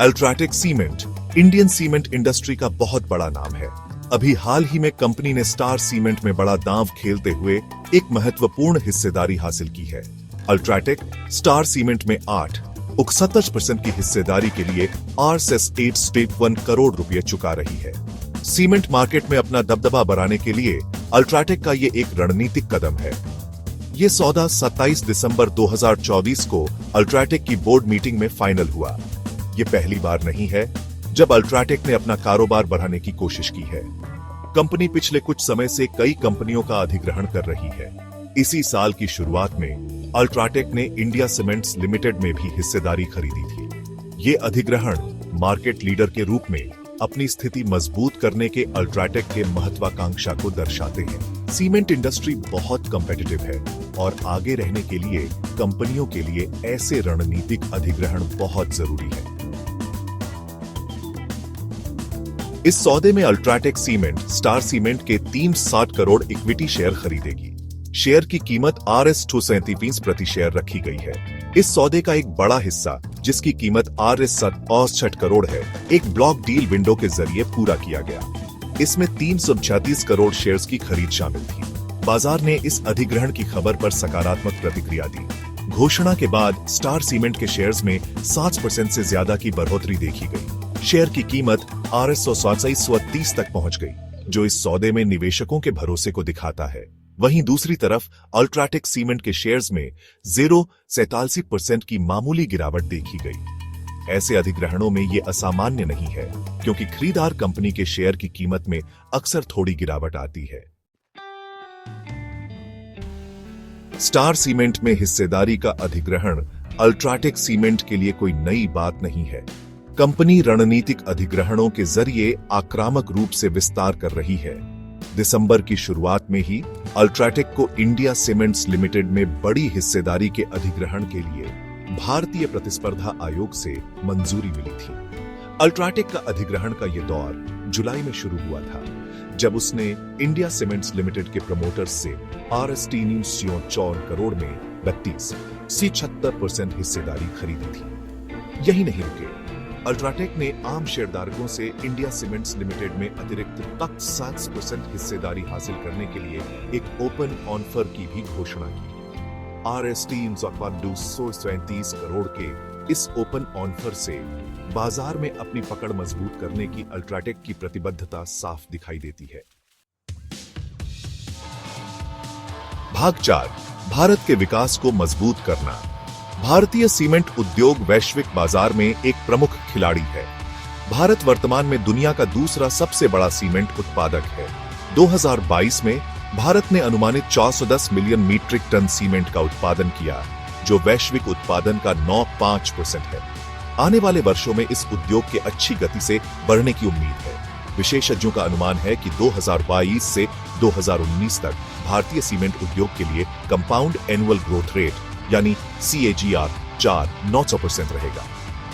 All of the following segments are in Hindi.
UltraTech cement Indian cement industry का बहुत बड़ा नाम है। अभी हाल ही में कंपनी ने स्टार सीमेंट में बड़ा दांव खेलते हुए एक महत्वपूर्ण हिस्सेदारी हासिल की है। अल्ट्राटेक स्टार सीमेंट में 8.67% की हिस्सेदारी के लिए RSS 8.1 करोड़ रुपए चुका रही है। सीमेंट मार्केट में अपना दबदबा बढ़ाने के लिए अल्ट्राटेक का ये एक रणनीतिक कदम है। ये सौदा 27 दिसंबर 2024 को अल्ट्राटेक की बोर्ड मीटिंग में फाइनल हुआ। ये पहली बार नहीं है जब अल्ट्राटेक ने अपना कारोबार बढ़ाने की कोशिश की है। कंपनी पिछले कुछ समय से कई कंपनियों का अधिग्रहण कर रही है। इसी साल की शुरुआत में अल्ट्राटेक ने इंडिया सीमेंट्स लिमिटेड में भी हिस्सेदारी खरीदी थी। ये अधिग्रहण मार्केट लीडर के रूप में अपनी स्थिति मजबूत करने के अल्ट्राटेक के महत्वाकांक्षा को दर्शाते हैं। सीमेंट इंडस्ट्री बहुत कॉम्पिटिटिव है और आगे रहने के लिए कंपनियों के लिए ऐसे रणनीतिक अधिग्रहण बहुत जरूरी है। इस सौदे में अल्ट्राटेक सीमेंट स्टार सीमेंट के 360 करोड़ इक्विटी शेयर खरीदेगी। शेयर की कीमत Rs 237 प्रति शेयर रखी गई है। इस सौदे का एक बड़ा हिस्सा, जिसकी कीमत Rs 67 करोड़ है, एक ब्लॉक डील विंडो के जरिए पूरा किया गया। इसमें 336 करोड़ शेयर्स की खरीद शामिल थी। बाजार ने इस अधिग्रहण की खबर पर सकारात्मक प्रतिक्रिया दी। घोषणा के बाद स्टार सीमेंट के शेयर्स में 60% से ज्यादा की बढ़ोतरी देखी गई। शेयर की कीमत Rs 130 तक पहुंच गई, जो इस सौदे में निवेशकों के भरोसे को दिखाता है। वहीं दूसरी तरफ अल्ट्राटेक सीमेंट के शेयर्स में 0.87% की मामूली गिरावट देखी गई। ऐसे अधिग्रहणों में ये असामान्य नहीं है, क्योंकि खरीदार कंपनी के शेयर की कीमत में अक्सर थोड़ी गिरावट आती है। स्टार सीमेंट में हिस्सेदारी का अधिग्रहण अल्ट्राटेक सीमेंट के लिए कोई नई बात नहीं है। कंपनी रणनीतिक अधिग्रहणों के जरिए आक्रामक रूप से विस्तार कर रही है। दिसंबर की शुरुआत में ही अल्ट्राटेक को इंडिया सीमेंट्स लिमिटेड में बड़ी हिस्सेदारी के अधिग्रहण के लिए भारतीय प्रतिस्पर्धा आयोग से मंजूरी मिली थी। अल्ट्राटेक का अधिग्रहण का यह दौर जुलाई में शुरू हुआ था, जब उसने इंडिया सीमेंट्स लिमिटेड के प्रमोटर्स से Rs 364 करोड़ में 32.76% हिस्सेदारी खरीदी थी। यही नहीं रुके, अल्ट्राटेक ने आम शेयरधारकों से इंडिया सीमेंट्स लिमिटेड में अतिरिक्त 7% हिस्सेदारी हासिल करने के लिए एक ओपन ऑफर की भी घोषणा की। Rs 337 करोड़ के इस ओपन ऑफर से बाजार में अपनी पकड़ मजबूत करने की अल्ट्राटेक की प्रतिबद्धता साफ दिखाई देती है। भाग 4, भारत के विकास को मजबूत करना। भारतीय सीमेंट उद्योग वैश्विक बाजार में एक प्रमुख खिलाड़ी है। भारत वर्तमान में दुनिया का दूसरा सबसे बड़ा सीमेंट उत्पादक है। 2022 में भारत ने अनुमानित 410 मिलियन मीट्रिक टन सीमेंट का उत्पादन किया, जो वैश्विक उत्पादन का 9.5% है। आने वाले वर्षों में इस उद्योग के अच्छी गति से बढ़ने की उम्मीद है। विशेषज्ञों का अनुमान है कि 2022 से 2019 तक भारतीय सीमेंट उद्योग के लिए कंपाउंड एनुअल ग्रोथ रेट यानी CAGR 4.9% रहेगा।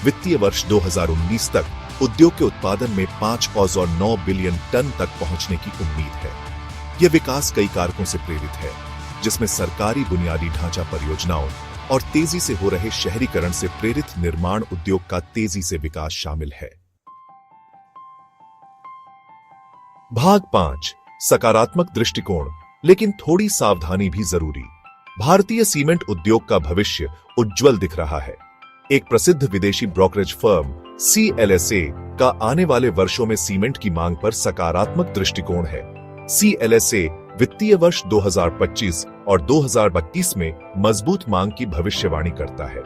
वित्तीय वर्ष 2019 तक उद्योग के उत्पादन में 5.9 बिलियन टन तक पहुंचने की उम्मीद है। यह विकास कई कारकों से प्रेरित है, जिसमें सरकारी बुनियादी ढांचा परियोजनाओं और तेजी से हो रहे शहरीकरण से प्रेरित निर्माण उद्योग का तेजी से विकास शामिल है। भाग 5, सकारात्मक दृष्टिकोण, लेकिन थोड़ी सावधानी भी जरूरी। भारतीय सीमेंट उद्योग का भविष्य उज्जवल दिख रहा है। एक प्रसिद्ध विदेशी ब्रोकरेज फर्म CLSA का आने वाले वर्षों में सीमेंट की मांग पर सकारात्मक दृष्टिकोण है। CLSA वित्तीय वर्ष 2025 और 2032 में मजबूत मांग की भविष्यवाणी करता है।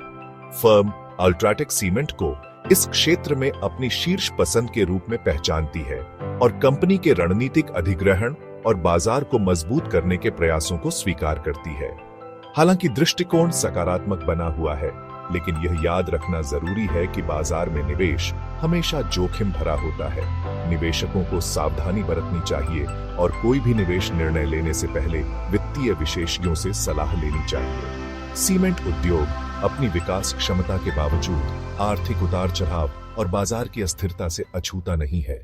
फर्म अल्ट्राटेक सीमेंट को इस क्षेत्र में अपनी शीर्ष पसंद के रूप में पहचानती है और कंपनी के रणनीतिक अधिग्रहण और बाजार को मजबूत करने के प्रयासों को स्वीकार करती है। हालांकि दृष्टिकोण सकारात्मक बना हुआ है, लेकिन यह याद रखना जरूरी है कि बाजार में निवेश हमेशा जोखिम भरा होता है। निवेशकों को सावधानी बरतनी चाहिए और कोई भी निवेश निर्णय लेने से पहले वित्तीय विशेषज्ञों से सलाह लेनी चाहिए। सीमेंट उद्योग अपनी विकास क्षमता के बावजूद आर्थिक उतार चढ़ाव और बाजार की अस्थिरता से अछूता नहीं है।